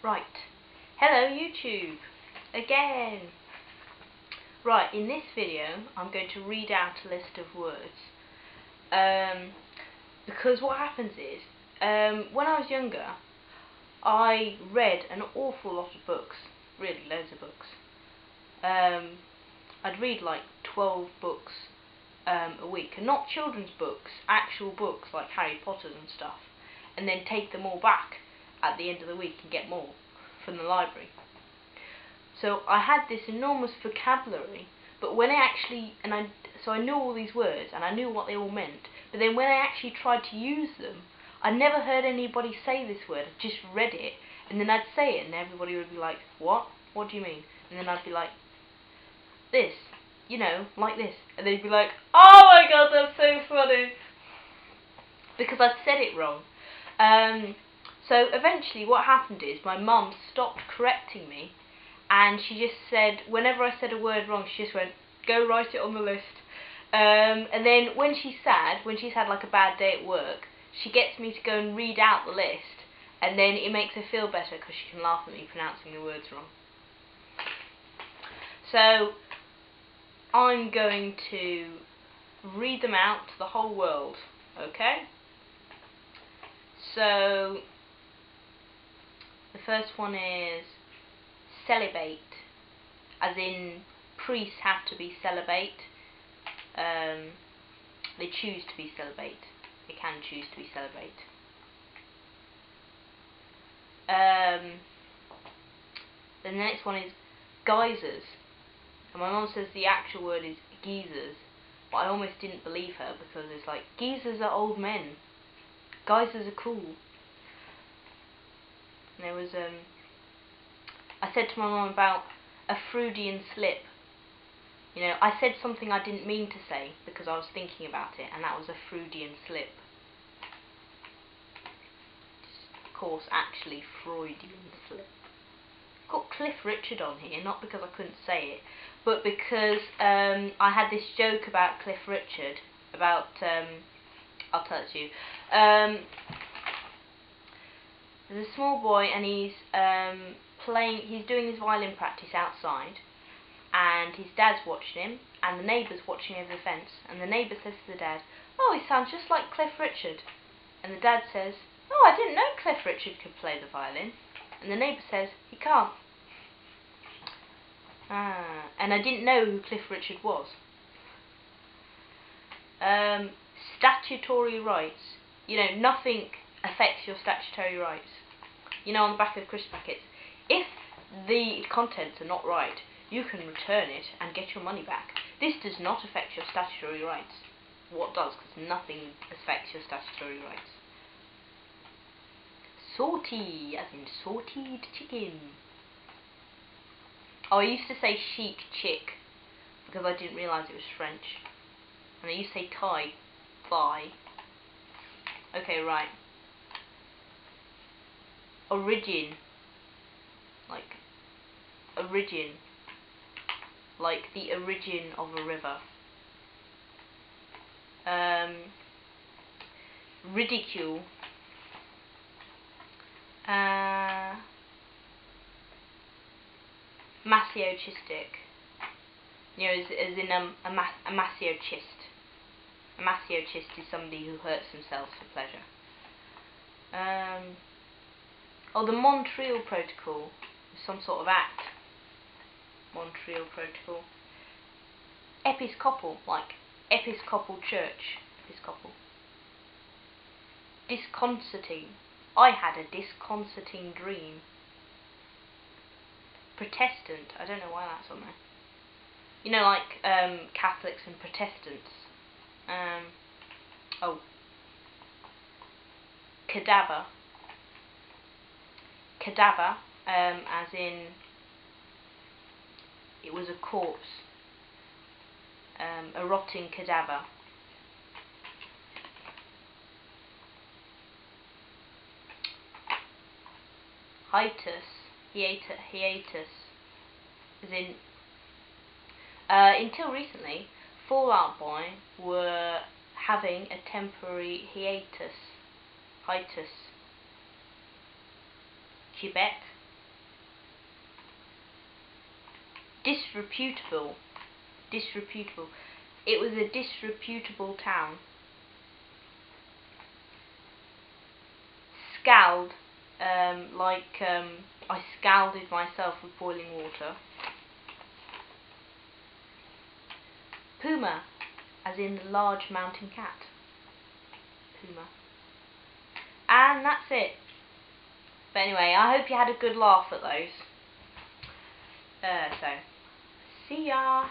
Right. Hello YouTube. Again. Right, in this video I'm going to read out a list of words. Because what happens is, when I was younger, I read an awful lot of books. Really, loads of books. I'd read like 12 books a week. And not children's books, actual books like Harry Potter and stuff. And then take them all back at the end of the week and get more from the library. So I had this enormous vocabulary, but when I actually, so I knew all these words and I knew what they all meant, but then when I actually tried to use them, I never heard anybody say this word. I just read it, and then I'd say it and everybody would be like, what? What do you mean? And then I'd be like, this, you know, like this. And they'd be like, oh my god, that's so funny. Because I'd said it wrong. So eventually what happened is my mum stopped correcting me, and she just said, whenever I said a word wrong, she just went, go write it on the list. And then when she's sad, when she's had like a bad day at work, she gets me to go and read out the list, and then it makes her feel better because she can laugh at me pronouncing the words wrong. So I'm going to read them out to the whole world, okay? So the first one is celibate, as in priests have to be celibate. They choose to be celibate. They can choose to be celibate. Then the next one is geysers. And my mum says the actual word is geysers, but I almost didn't believe her because it's like, geysers are old men. Geysers are cool. And there was, I said to my mum about a Freudian slip. You know, I said something I didn't mean to say because I was thinking about it, and that was a Freudian slip. Of course, actually Freudian slip. Got Cliff Richard on here, not because I couldn't say it, but because I had this joke about Cliff Richard, about, I'll tell it to you. There's a small boy and he's he's doing his violin practice outside, and his dad's watching him, and the neighbour's watching over the fence, and the neighbour says to the dad, oh, he sounds just like Cliff Richard. And the dad says, oh, I didn't know Cliff Richard could play the violin. And the neighbour says, he can't. And I didn't know who Cliff Richard was. Statutory rights. You know, nothing affects your statutory rights. You know, on the back of crisp packets, if the contents are not right, you can return it and get your money back. This does not affect your statutory rights. What does? Because nothing affects your statutory rights. Sauté, as in sautéed chicken. Oh, I used to say chic chick because I didn't realise it was French. And I used to say thigh. Okay, right. Origin. Like origin. Like the origin of a river. Ridicule. Masochistic. You know, as in a masochist. A masochist is somebody who hurts themselves for pleasure. Oh, the Montreal Protocol is some sort of act. Montreal Protocol. Episcopal, like Episcopal Church. Episcopal. Disconcerting. I had a disconcerting dream. Protestant. I don't know why that's on there. You know, like Catholics and Protestants. Oh. Cadaver. Cadaver, as in it was a corpse. A rotting cadaver. Hiatus, as in, until recently, Fall Out Boy were having a temporary hiatus. Quebec, Disreputable. Disreputable. It was a disreputable town. Scald. I scalded myself with boiling water. PUMA, as in the large mountain cat. PUMA. And that's it. But anyway, I hope you had a good laugh at those. So, see ya!